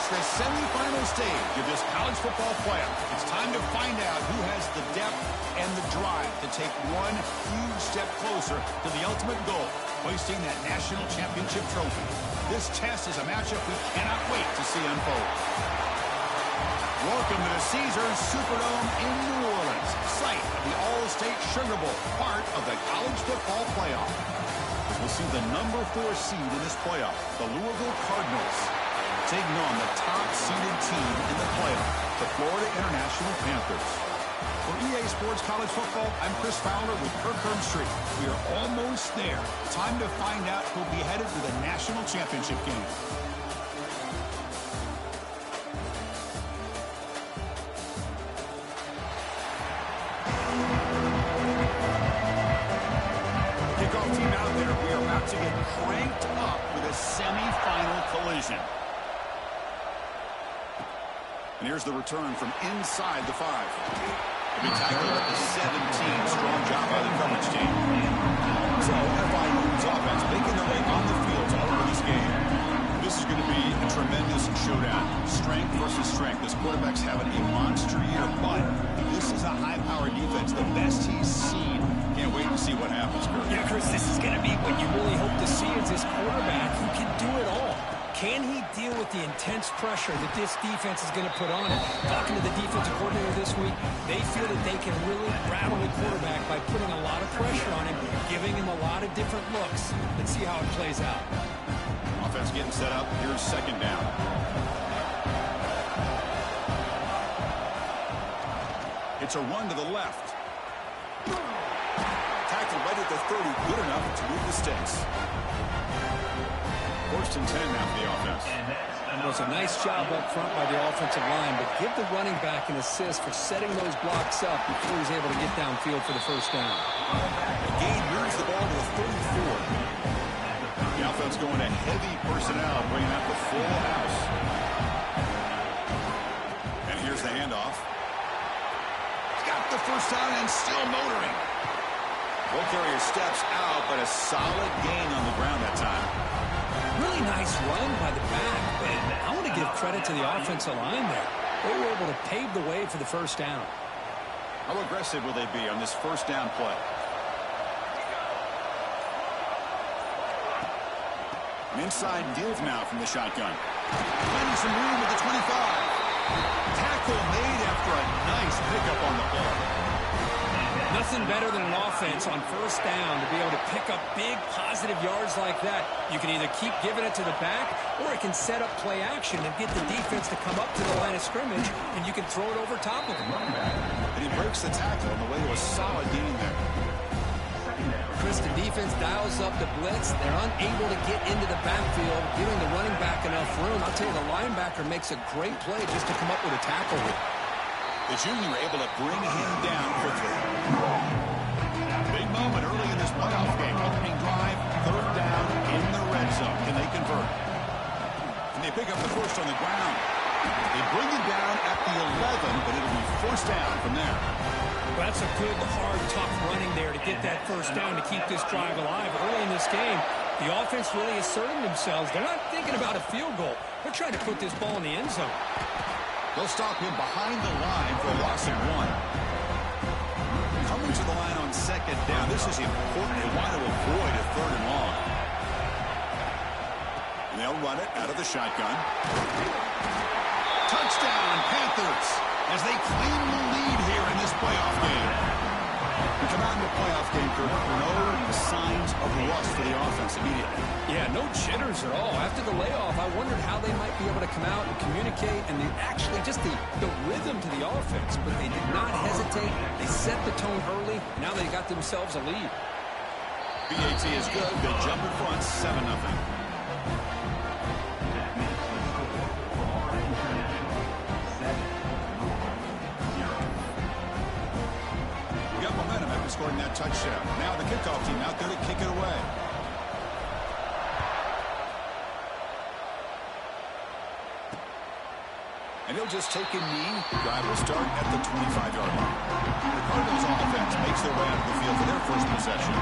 reached the semifinal stage of this college football playoff. It's time to find out who has the depth and the drive to take one huge step closer to the ultimate goal, hoisting that national championship trophy. This test is a matchup we cannot wait to see unfold. Welcome to the Caesars Superdome in New Orleans, site of the All-State Sugar Bowl, part of the college football playoff. We'll see the number 4 seed in this playoff, the Louisville Cardinals, taking on the top-seeded team in the playoff, the Florida International Panthers. For EA Sports College Football, I'm Chris Fowler with Kirk Herbstreit. We are almost there. Time to find out who'll be headed to the national championship game. Kickoff team out there. We are about to get cranked up with a semi-final collision. And here's the return from inside the 5. He'll be tackled at the 17. Strong job by the coverage team. So FIU's offense making their way on the field to open this game. This is going to be a tremendous showdown. Strength versus strength. This quarterback's having a monster year, but this is a high-powered defense, the best he's seen. Can't wait to see what happens, Kurt. Yeah, Chris, this is going to be what you really hope to see is this quarterback who can do it all. Can he deal with the intense pressure that this defense is going to put on him? Talking to the defensive coordinator this week, they feel that they can really rattle the quarterback by putting a lot of pressure on him, giving him a lot of different looks. Let's see how it plays out. Offense getting set up. Here's second down. It's a run to the left. Tackled right at the 30. Good enough to move the sticks. First and 10 now for the offense. It was a nice job up front by the offensive line, but give the running back an assist for setting those blocks up before he's able to get downfield for the first down. The gain moves the ball to the 34. The offense going to heavy personnel, bringing out the full house. And here's the handoff. Got the first down and still motoring. Ball carrier steps out, but a solid gain on the ground that time. Really nice run by the back, but I want to give credit to the offensive line there. They were able to pave the way for the first down. How aggressive will they be on this first down play? An inside give now from the shotgun. Finding some room at the 25. Tackle made after a nice pickup on the play. Nothing better than an offense on first down to be able to pick up big positive yards like that. You can either keep giving it to the back, or it can set up play action and get the defense to come up to the line of scrimmage, and you can throw it over top of them. And he breaks the tackle on the way to a solid gain there. Chris, the defense dials up the blitz. They're unable to get into the backfield, giving the running back enough room. I'll tell you, the linebacker makes a great play just to come up with a tackle here. The junior able to bring him down quickly. Big moment early in this playoff game. Opening drive, third down in the red zone. Can they convert? And they pick up the first on the ground. They bring it down at the 11, but it'll be first down from there. Well, that's a good, hard, tough running there to get that first down to keep this drive alive. Early in this game, the offense really asserting themselves. They're not thinking about a field goal. They're trying to put this ball in the end zone. They'll stop him behind the line for a loss of 1. Coming to the line on second down. This is important. They want to avoid a third and long. And they'll run it out of the shotgun. Touchdown, Panthers, as they claim the lead here in this playoff game. We come out in the playoff game, Kirk. No signs of rust for the offense immediately. Yeah, no jitters at all. After the layoff, I wondered how they might be able to come out and communicate and actually just the rhythm to the offense. But they did not hesitate. They set the tone early. Now they got themselves a lead. BAT is good. They jump in front 7-0. Momentum after scoring that touchdown. Now the kickoff team out there to kick it away. And he'll just take a knee. Drive will start at the 25-yard line. The Cardinals offense makes their way out of the field for their first possession.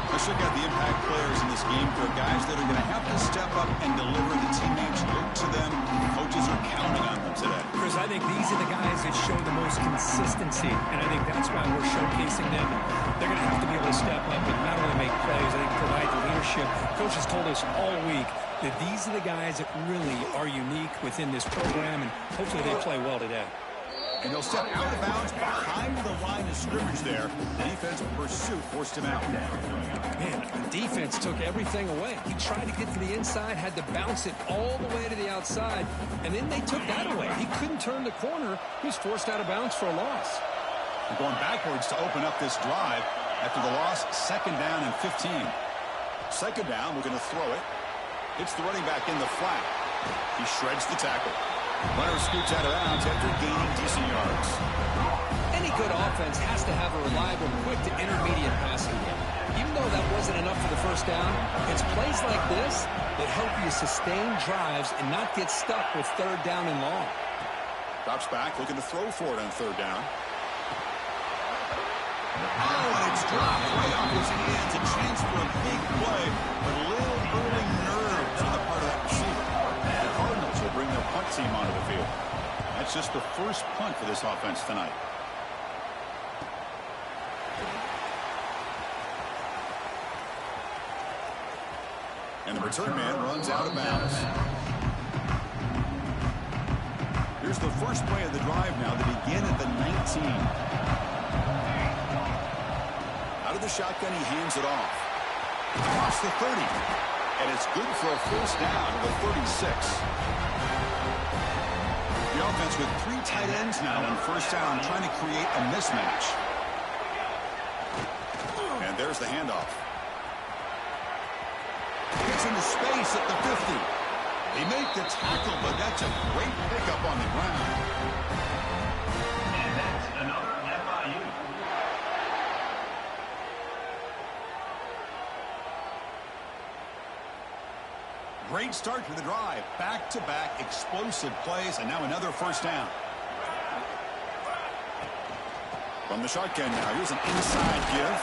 Let's check out the impact players in this game. They're guys that are going to have to step up and deliver. The teammates look to them. Coaches are counting on them today. Chris, I think these are the guys that show the most consistency, and I think that's why we're showcasing them. They're going to have to be able to step up and not only make plays, I think provide the leadership. Coach has told us all week that these are the guys that really are unique within this program, and hopefully they play well today. And they'll step out of bounds behind the line of scrimmage there. The defense pursuit forced him out. Man, the defense took everything away. He tried to get to the inside, had to bounce it all the way to the outside, and then they took that away. He couldn't turn the corner. He was forced out of bounds for a loss. We're going backwards to open up this drive after the loss. 2nd down and 15. 2nd down, we're going to throw it. Hits the running back in the flat. He shreds the tackle. Runner scoots out of bounds after gaining decent yards. Any good offense has to have a reliable, quick to intermediate passing game. Even though that wasn't enough for the first down, it's plays like this that help you sustain drives and not get stuck with 3rd down and long. Drops back, looking to throw for it on 3rd down. Oh, and it's dropped way off his hands. A chance for a big play, but a little early nerves on the part of that receiver. The Cardinals will bring their punt team onto the field. That's just the first punt for this offense tonight. And the return man runs out of bounds. Here's the first play of the drive now. They begin at the 19. Out of the shotgun, he hands it off. Across the 30. And it's good for a first down to the 36. The offense with 3 tight ends now on first down, trying to create a mismatch. And there's the handoff. Gets into space at the 50. They make the tackle, but that's a great pickup on the ground. And that's another FIU. Great start to the drive. Back-to-back explosive plays, and now another first down. From the shotgun now, here's an inside give.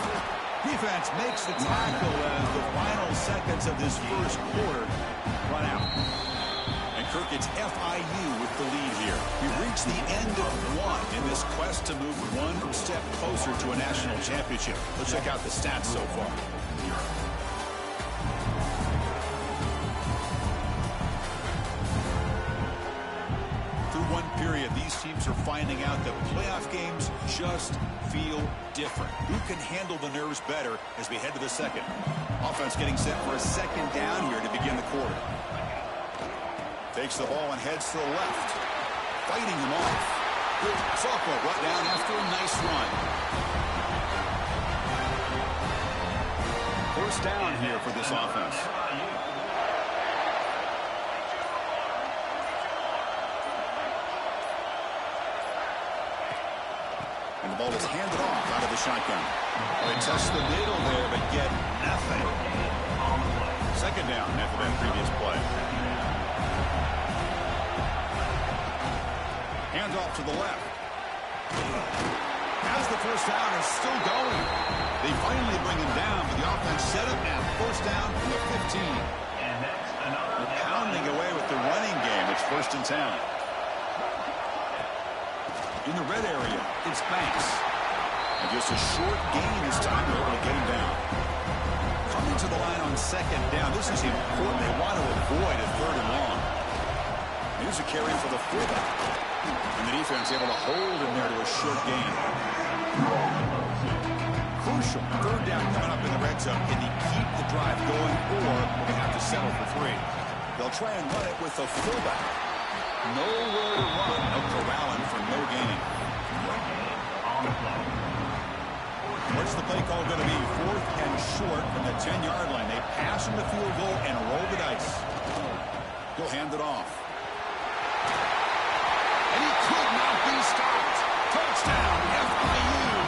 Defense makes the tackle as the final seconds of this first quarter run out. And Kirk, it's FIU with the lead here. We've reached the end of one in this quest to move one step closer to a national championship. Let's check out the stats so far. One period, these teams are finding out that playoff games just feel different. Who can handle the nerves better as we head to the second? Offense getting set for a 2nd down here to begin the quarter. Takes the ball and heads to the left. Fighting him off. Good sophomore brought down after a nice run. First down here for this offense. And the ball is handed off out of the shotgun. They test the middle there, but get nothing. 2nd down after that previous play. Hands off to the left. As the first down is still going. They finally bring him down, but the offense set up now. First down from the 15. They're pounding away with the running game. It's 1st and 10. In the red area, it's Banks. And just a short gain this time. They're able to get him down. Coming to the line on 2nd down. This is important. They want to avoid a 3rd and long. Here's a carry for the fullback. And the defense able to hold him there to a short gain. Crucial. 3rd down coming up in the red zone. Can he keep the drive going, or will they have to settle for 3? They'll try and run it with the fullback. Nowhere to run. No corralling for no gain. What's the play call going to be? 4th and short from the 10-yard line. They pass him the field goal and roll the dice. He'll hand it off. And he could not be stopped. Touchdown, FIU.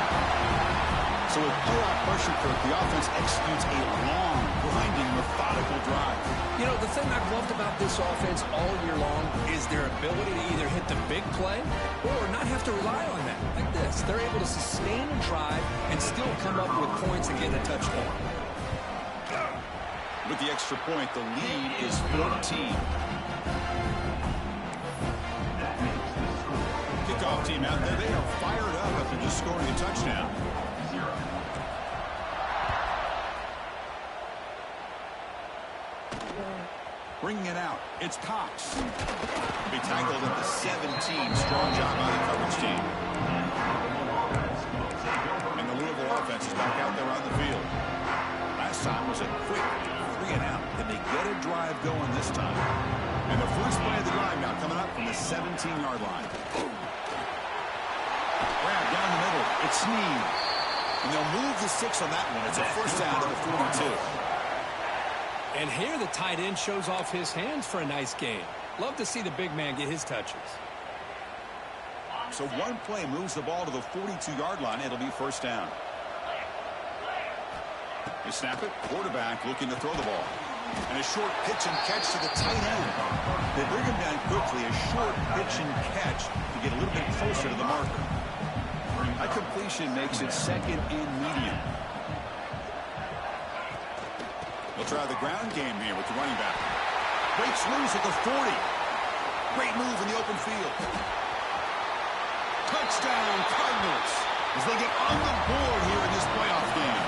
So with playoff pressure, Kirk, the offense executes a long, grinding, methodical drive. You know, the thing I've loved about this offense all year long is their ability to either hit the big play or not have to rely on that. Like this, they're able to sustain a drive and still come up with points and get a touchdown. With the extra point, the lead is 14. Kickoff team out there, they are fired up after just scoring a touchdown. Bringing it out, it's Cox. Be tackled at the 17. Strong job by the coverage team. And the Louisville offense is back out there on the field. Last time was a quick 3 and out. Did they get a drive going this time? And the first play of the drive now coming up from the 17-yard line. Grab down the middle. It's Snead. And they'll move the 6 on that one. It's a first down to the 42. And here the tight end shows off his hands for a nice game. Love to see the big man get his touches. So one play moves the ball to the 42-yard line. It'll be first down. They snap it. Quarterback looking to throw the ball. And a short pitch and catch to the tight end. They bring him down quickly. A short pitch and catch to get a little bit closer to the marker. That completion makes it second and medium. They'll try the ground game here with the running back. Breaks loose at the 40. Great move in the open field. Touchdown, Cardinals, as they get on the board here in this playoff game.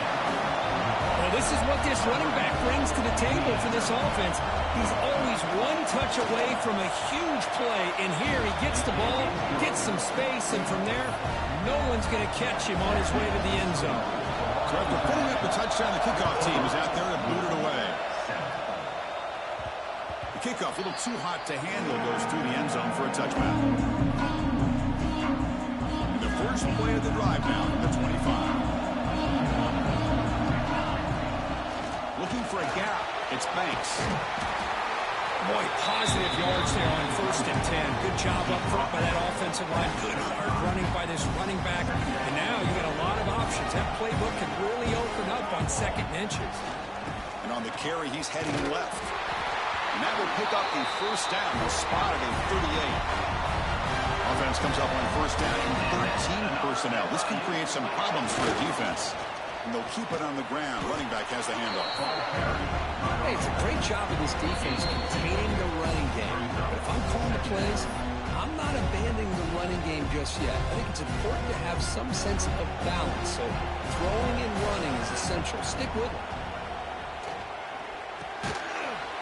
Well, this is what this running back brings to the table for this offense. He's always one touch away from a huge play, and here he gets the ball, gets some space, and from there, no one's going to catch him on his way to the end zone. So after putting up the touchdown, the kickoff team is out there to boot it away. The kickoff, a little too hot to handle, goes through the end zone for a touchback. And the first play of the drive now, the 25. Looking for a gap. It's Banks. Boy, positive yards there on 1st and 10. Good job up front by that offensive line. Good hard running by this running back. And now you got a lot of options. That playbook could really open up on 2nd and inches. And on the carry, he's heading left. And that will pick up the first down. He'll spot it at 38. Offense comes up on first down in 13 personnel. This can create some problems for the defense. And they'll keep it on the ground. Running back has the handoff. Hey, it's a great job of this defense containing the running game. But if I'm calling the plays, I'm not abandoning the running game just yet. I think it's important to have some sense of balance. So throwing and running is essential. Stick with it.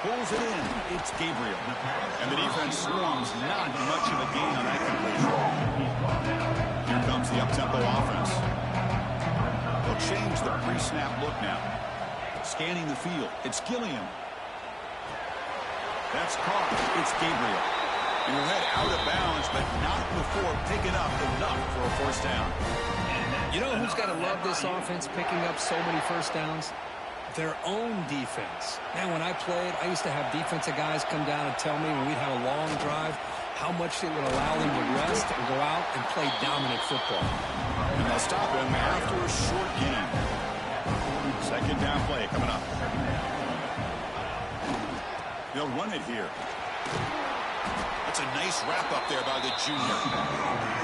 Pulls it in. It's Gabriel. And the defense swarms. Not much of a gain on that completion. Here comes the up-tempo offense. They'll change the pre-snap look now. Scanning the field. It's Gilliam. That's caught. It's Gabriel. And he'll head out of bounds, but not before picking up enough for a first down. You know who's got to love this offense picking up so many first downs? Their own defense. Man, when I played, I used to have defensive guys come down and tell me when we'd have a long drive how much it would allow them to rest and go out and play dominant football. And they'll stop him after a short gain. Second down play coming up. They'll run it here. That's a nice wrap up there by the junior.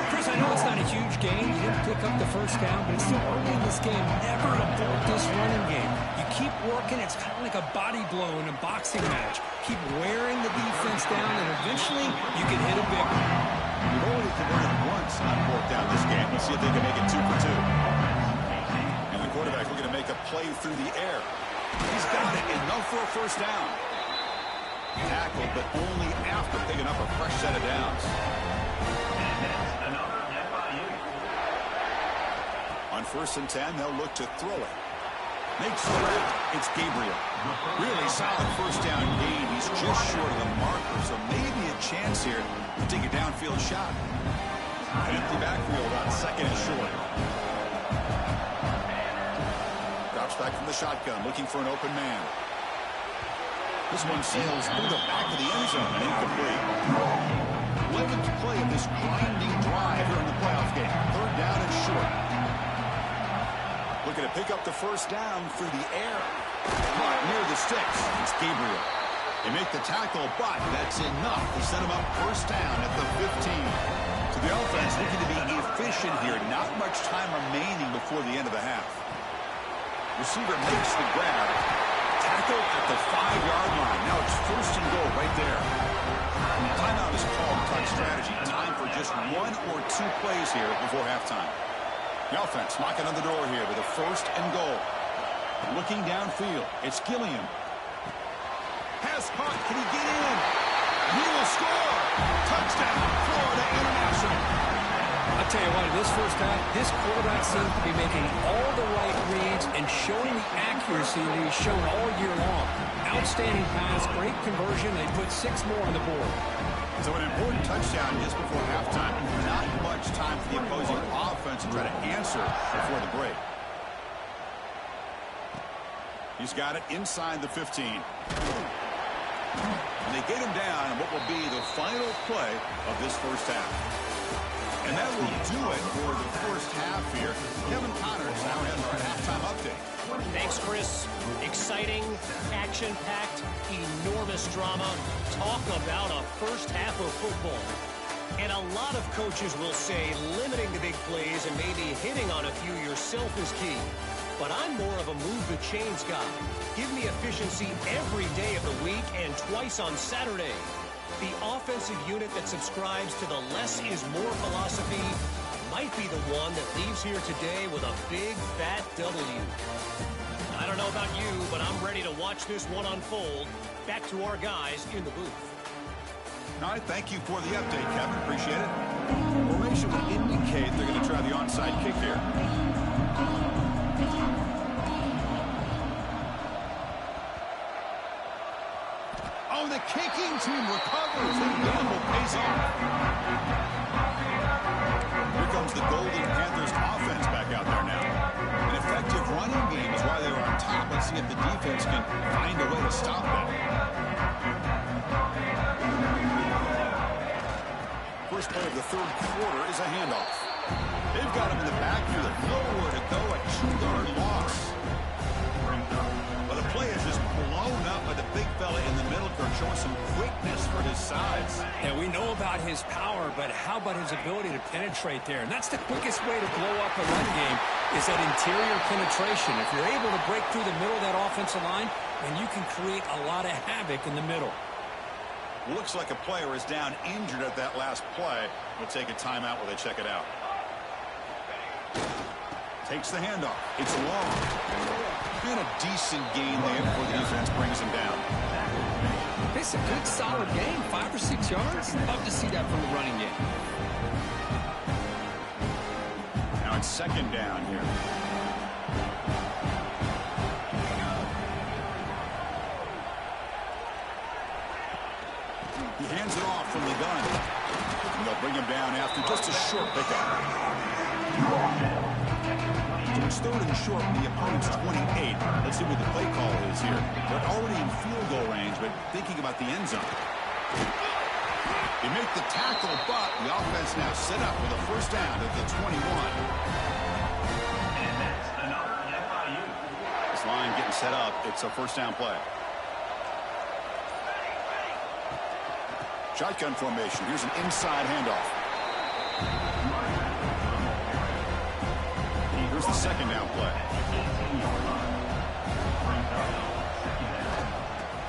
Chris, I know it's not a huge gain. You didn't pick up the first down, but it's still early in this game. Never abort this running game. You keep working. It's kind of like a body blow in a boxing match. Keep wearing the defense down, and eventually you can hit a big one. You've only converted once on fourth down this game. Let's see if they can make it 2 for 2. And the quarterback looking to make a play through the air. He's got it. Enough for a first down. Tackled, but only after picking up a fresh set of downs. On 1st and 10, they'll look to throw it. Makes the route. It's Gabriel. Really solid first down gain. He's just short of the marker, so maybe a chance here to take a downfield shot. An empty backfield on 2nd and short. Drops back from the shotgun, looking for an open man. This one sails through the back of the end zone and incomplete. 11th play of this grinding drive here in the playoff game. 3rd down and short. looking to pick up the first down through the air. Caught near the sticks. It's Gabriel. They make the tackle, but that's enough to set him up first down at the 15. So the offense looking to be efficient here. Not much time remaining before the end of the half. Receiver makes the grab. Tackle at the 5-yard line. Now it's first and goal right there. Timeout is called. Touch strategy. Time for just 1 or 2 plays here before halftime. The offense knocking on the door here with a first and goal. Looking downfield. It's Gilliam. Pass caught. Can he get in? He will score. Touchdown, Florida International. I'll tell you what, in this first half, this quarterback seems to be making all the right reads and showing the accuracy that he's shown all year long. Outstanding pass, great conversion. They put 6 more on the board. So an important touchdown just before halftime. Not much time for the opposing offense to try to answer before the break. He's got it inside the 15. And they get him down in what will be the final play of this first half. And that will do it for the first half here. Kevin Connors now has our halftime update. Thanks, Chris. Exciting, action-packed, enormous drama. Talk about a first half of football. And a lot of coaches will say limiting the big plays and maybe hitting on a few yourself is key. But I'm more of a move-the-chains guy. Give me efficiency every day of the week and twice on Saturday. The offensive unit that subscribes to the less is more philosophy might be the one that leaves here today with a big, fat W. I don't know about you, but I'm ready to watch this one unfold. Back to our guys in the booth. All right, thank you for the update, Kevin. Appreciate it. Formation would indicate they're going to try the onside kick here. Oh, the kicking team recovers. The gamble pays off. Here comes the Golden Panthers offense back out there now. An effective running game is why they were on top. Let's see if the defense can find a way to stop that. First play of the third quarter is a handoff. They've got him in the backfield. Nowhere to go, a 2-yard loss. Well, the play is just blown up by the big fella in the middle, showing some quickness for his size. Yeah, we know about his power, but how about his ability to penetrate there? And that's the quickest way to blow up a run game is that interior penetration. If you're able to break through the middle of that offensive line, then you can create a lot of havoc in the middle. Looks like a player is down injured at that last play. We'll take a timeout while they check it out. Takes the handoff. It's long. And a decent gain there before the defense brings him down. It's a good, solid game. 5 or 6 yards. Love to see that from the running game. Now it's second down here. He hands it off from the gun. And they'll bring him down after just a short pickup. So it's third and short from the opponent's 28. Let's see what the play call is here. They're already in field goal range, but thinking about the end zone. They make the tackle, but the offense now set up with a first down at the 21. And that's another FIU. This line getting set up. It's a first down play. Shotgun formation. Here's an inside handoff. Here's the second down play.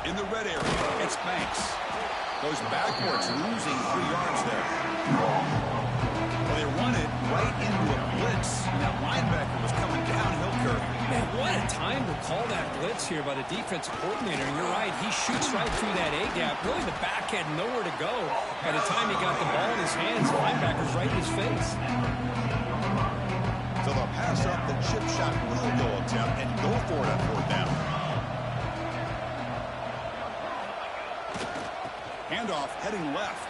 In the red area, it's Banks. Goes backwards, losing 3 yards there. Well, they run it right into a blitz. And that linebacker was coming downhill curve. Man, what a time to call that blitz here by the defensive coordinator. And you're right, he shoots right through that A-gap. Really, the back had nowhere to go. By the time he got the ball in his hands, the linebacker's right in his face. So they'll pass up the chip shot field goal attempt and go for it on fourth down. Handoff heading left.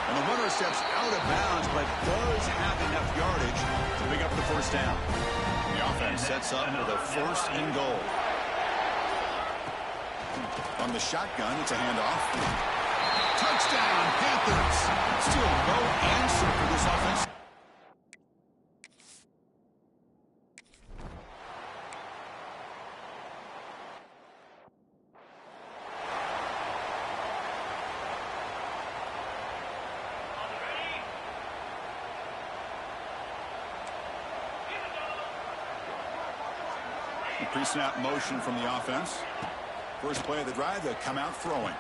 And the runner steps out of bounds, but does have enough yardage to pick up the first down. The offense sets up with a first and goal. From the shotgun, it's a handoff. Touchdown, Panthers. Still no answer for this offense. Pre-snap motion from the offense. First play of the drive, they come out throwing.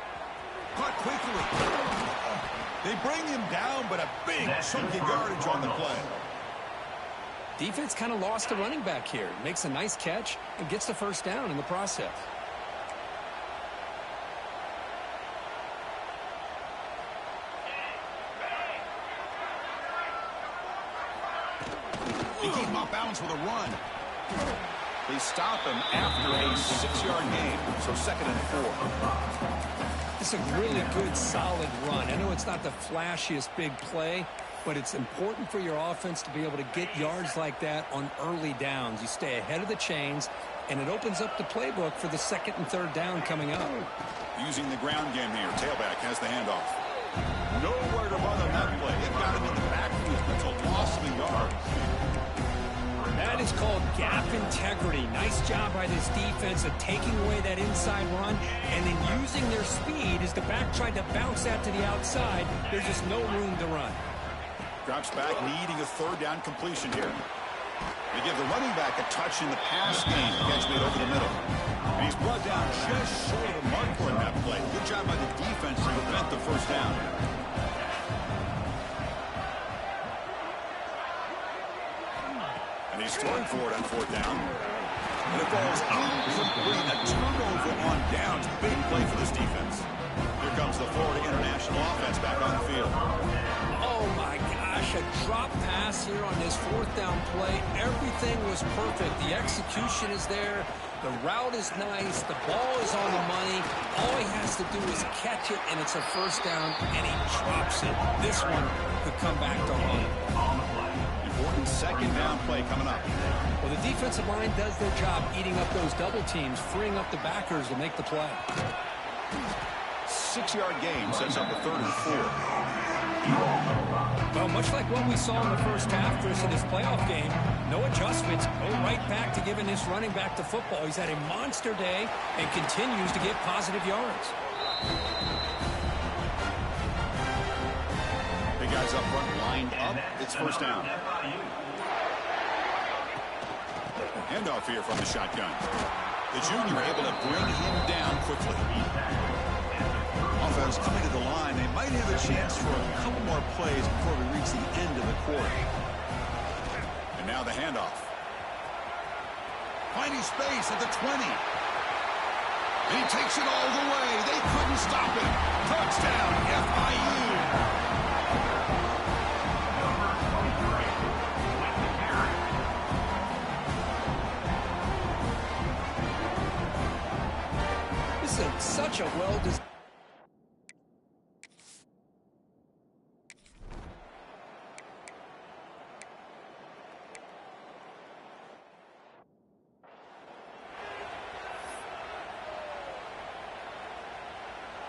Caught quickly. They bring him down, but a big chunky yardage on the play. Defense kind of lost the running back here. Makes a nice catch and gets the first down in the process. They keep him off balance with a run. They stop him after a 6-yard gain, so 2nd and 4. It's a really good, solid run. I know it's not the flashiest big play, but it's important for your offense to be able to get yards like that on early downs. You stay ahead of the chains, and it opens up the playbook for the 2nd and 3rd down coming up. Using the ground game here. Tailback has the handoff. Nowhere to run on that play. It got him in the backfield. That's a loss of a yard. That is called gap integrity. Nice job by this defense of taking away that inside run and then using their speed as the back tried to bounce that to the outside. There's just no room to run. Drops back, needing a 3rd down completion here. They give the running back a touch in the pass game. Catch made over the middle. And he's brought down just short of the marker in that play. Good job by the defense to prevent the 1st down. And he's throwing for it on 4th down. And it falls incomplete. A turnover on downs. Big play for this defense. Here comes the Florida International offense back on the field. Oh, my gosh, a drop pass here on this 4th down play. Everything was perfect. The execution is there. The route is nice. The ball is on the money. All he has to do is catch it, and it's a 1st down, and he drops it. This one could come back to home. Important 2nd down play coming up. Well, the defensive line does their job eating up those double teams, freeing up the backers to make the play. 6-yard gain sets up a 3rd and 4. Well, much like what we saw in the first half, Chris, in this playoff game, no adjustments. Go right back to giving this running back the football. He's had a monster day and continues to get positive yards. Big guys up front lined up. It's 1st down. Handoff here from the shotgun. The junior able to bring him down quickly. Offense coming to the line. They might have a chance for a couple more plays before we reach the end of the quarter. And now the handoff. Finding space at the 20. And he takes it all the way. They couldn't stop him. Touchdown, FIU. Such a well-designed.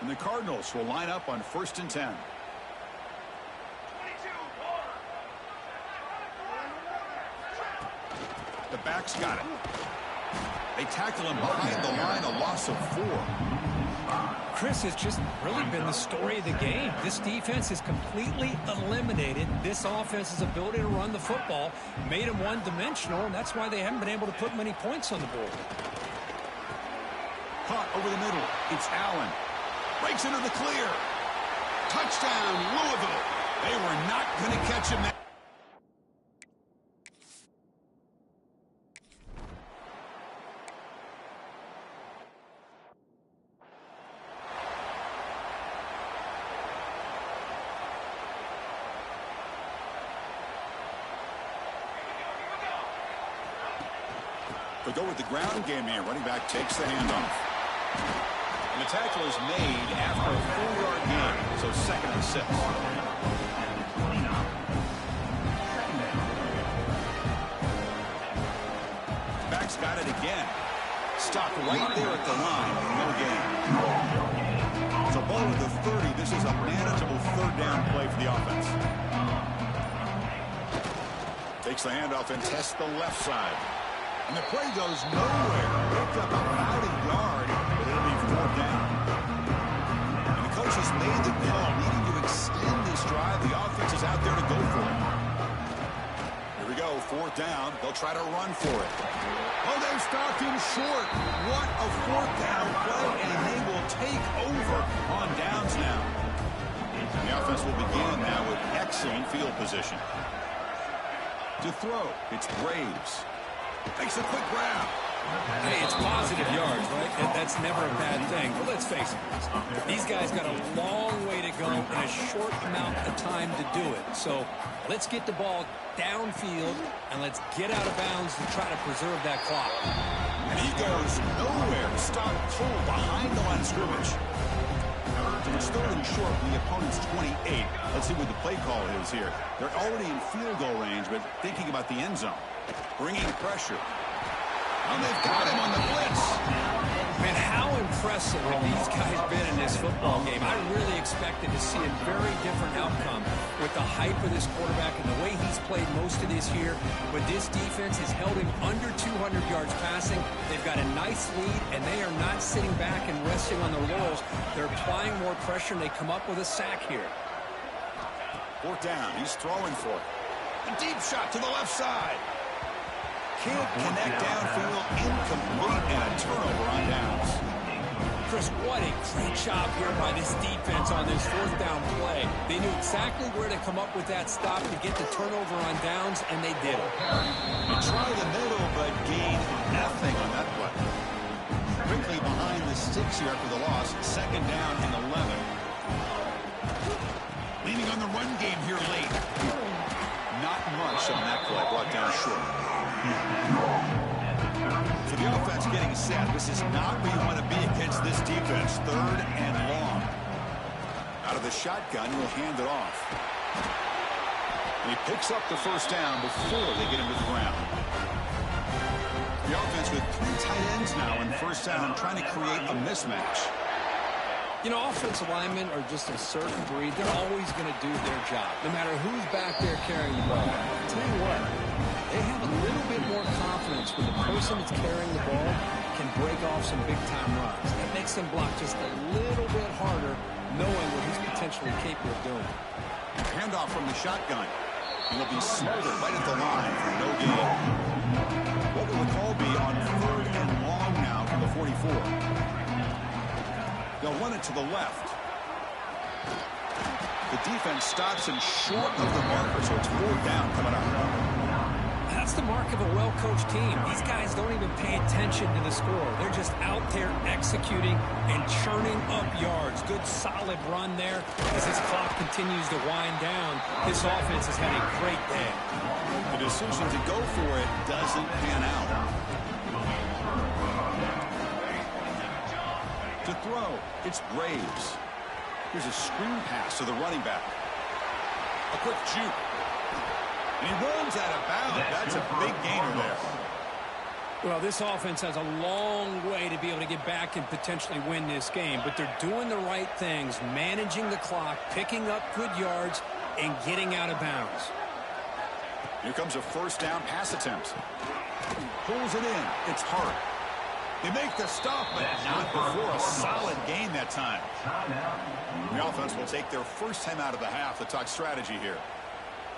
And the Cardinals will line up on 1st and 10. The back's got it. They tackle him behind the line, a loss of 4. Chris, has just really been the story of the game. This defense has completely eliminated this offense's ability to run the football, made them one-dimensional, and that's why they haven't been able to put many points on the board. Caught over the middle. It's Allen. Breaks into the clear. Touchdown, Louisville. They were not going to catch him. They go with the ground game here. Running back takes the handoff. And the tackle is made after a 4-yard gain, so 2nd and 6. Back's got it again. Stopped right there at the line. No gain. It's a ball at the 30. This is a manageable 3rd down play for the offense. Takes the handoff and tests the left side. And the play goes nowhere. Picked up about a yard, but it'll be 4th down. And the coach has made the call, needing to extend this drive. The offense is out there to go for it. Here we go, 4th fourth down. They'll try to run for it. Oh, they've stopped him short. What a fourth down play, and they will take over on downs now. The offense will begin now with excellent field position. To throw, it's Braves. Makes a quick grab. Hey, it's positive yards, right? That's never a bad thing. But let's face it, these guys got a long way to go in a short amount of time to do it. So let's get the ball downfield, and let's get out of bounds to try to preserve that clock. And he goes nowhere. Stop pulled behind the line of scrimmage. It's third and short from the opponent's 28. Let's see what the play call is here. They're already in field goal range, but thinking about the end zone. Bringing pressure. And they've got him on the blitz. Man, how impressive have these guys been in this football game? I really expected to see a very different outcome with the hype of this quarterback and the way he's played most of this year. But this defense has held him under 200 yards passing. They've got a nice lead, and they are not sitting back and resting on their laurels. They're applying more pressure, and they come up with a sack here. Fourth down. He's throwing for it. A deep shot to the left side. Can't connect downfield, incomplete, and a turnover on downs. Chris, what a great job here by this defense on this fourth down play. They knew exactly where to come up with that stop to get the turnover on downs, and they did it. They try the middle, but gain nothing on that play. Quickly behind the sticks here after the loss, second down and 11. Leaning on the run game here late. Not much on that play, brought down short. So the offense getting set. This is not where you want to be against this defense. Third and long. Out of the shotgun, he'll hand it off. And he picks up the first down before they get him to the ground. The offense with 3 tight ends now in first down, trying to create a mismatch. You know, offensive linemen are just a certain breed. They're always going to do their job, no matter who's back there carrying the ball. I'll tell you what, they have a little bit more confidence when the person that's carrying the ball can break off some big-time runs. It makes them block just a little bit harder, knowing what he's potentially capable of doing. Handoff from the shotgun. He'll be smothered right at the line for no gain. What will the call be on third and long now from the 44? They'll run it to the left. The defense stops him short of the marker, so it's fourth down coming up. That's the mark of a well-coached team. These guys don't even pay attention to the score. They're just out there executing and churning up yards. Good, solid run there. As this clock continues to wind down, this offense has had a great day. The decision to go for it doesn't pan out. To throw, it's Braves. Here's a screen pass to the running back. A quick juke. And he runs out of bounds. That's a big gainer there. Well, this offense has a long way to be able to get back and potentially win this game, but they're doing the right things, managing the clock, picking up good yards, and getting out of bounds. Here comes a first down pass attempt. Pulls it in. It's Hart. They make the stop, but not before a solid gain that time. The offense will take their first time out of the half to talk strategy here.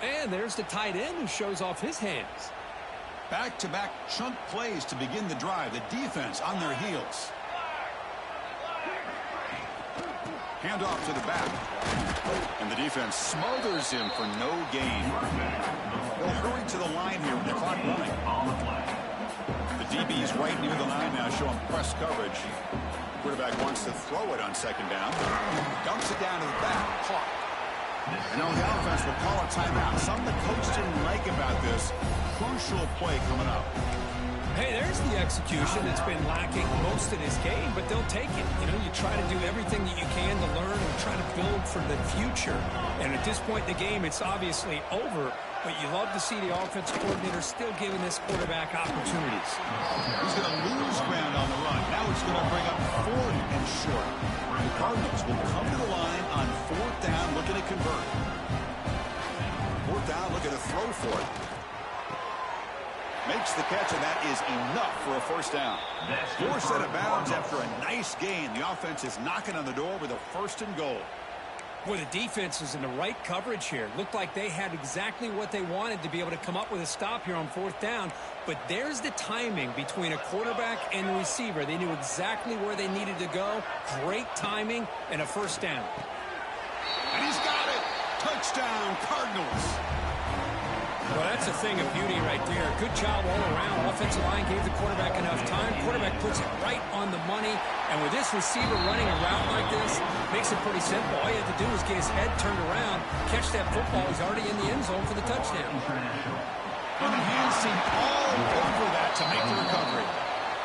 And there's the tight end who shows off his hands. Back-to-back chunk plays to begin the drive. The defense on their heels. Handoff to the back. And the defense smothers him for no gain. They'll hurry to the line here with the clock running. The DB's right near the line now, showing press coverage. Quarterback wants to throw it on second down. Dumps it down to the back. Caught. And now the offense will call a timeout. Something the coach didn't like about this. Crucial play coming up. Hey, there's the execution that's been lacking most of this game, but they'll take it. You know, you try to do everything that you can to learn and try to build for the future. And at this point in the game, it's obviously over, but you love to see the offense coordinator still giving this quarterback opportunities. He's going to lose ground on the run. Now it's going to bring up fourth and short. The Cardinals will come to the line on fourth down, looking to convert. Fourth down, looking to throw for it. Makes the catch, and that is enough for a first down. Forced out of bounds after a nice gain. The offense is knocking on the door with a first and goal. Boy, the defense was in the right coverage here. Looked like they had exactly what they wanted to be able to come up with a stop here on 4th down. But there's the timing between a quarterback and the receiver. They knew exactly where they needed to go. Great timing and a 1st down. And he's got it. Touchdown, Cardinals. Well, that's a thing of beauty right there. Good job all around. Offensive line gave the quarterback enough time. Quarterback puts it right on the money. And with this receiver running a route like this, makes it pretty simple. All you have to do is get his head turned around, catch that football. He's already in the end zone for the touchdown. And the hands seem all over that to make the recovery.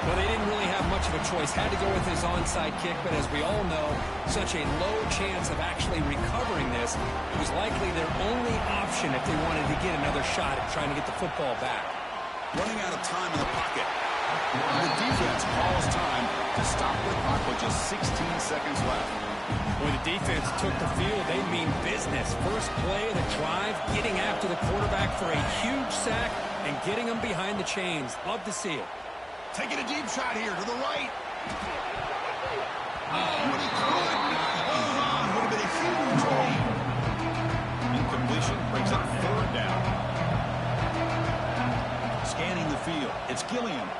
Well, they didn't really have much of a choice. Had to go with his onside kick, but as we all know, such a low chance of actually recovering this. It was likely their only option if they wanted to get another shot at trying to get the football back. Running out of time in the pocket. The defense calls time to stop the clock with just 16 seconds left. When the defense took the field, they mean business. First play of the drive, getting after the quarterback for a huge sack and getting him behind the chains. Love to see it. Taking a deep shot here to the right. Oh, when he could not hold on. Would have been a huge lead. Incompletion brings up 3rd down. Scanning the field. It's Gilliam.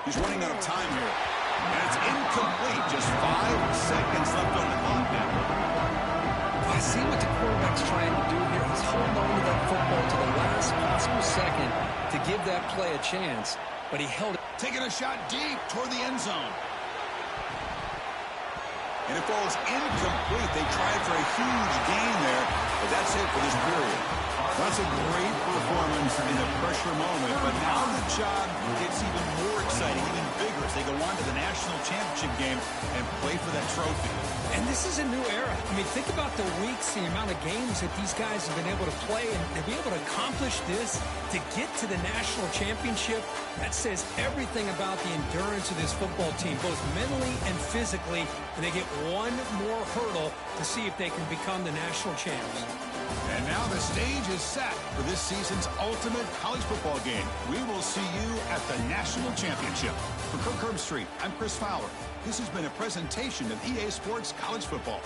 He's running out of time here. And it's incomplete. Just 5 seconds left on the clock now. I see what the quarterback's trying to do here. He's holding on to that football to the last possible second to give that play a chance. But he held it. Taking a shot deep toward the end zone. And it falls incomplete. They tried for a huge gain there, but that's it for this period. That's a great performance in a pressure moment, but now the job gets even more exciting, even bigger as they go on to the national championship game and play for that trophy. And this is a new era. I mean, think about the weeks, the amount of games that these guys have been able to play, and to be able to accomplish this, to get to the national championship, that says everything about the endurance of this football team, both mentally and physically, and they get one more hurdle to see if they can become the national champs. And now the stage is set for this season's ultimate college football game. We will see you at the national championship. For Kirk Herbstreit, I'm Chris Fowler. This has been a presentation of EA Sports College Football.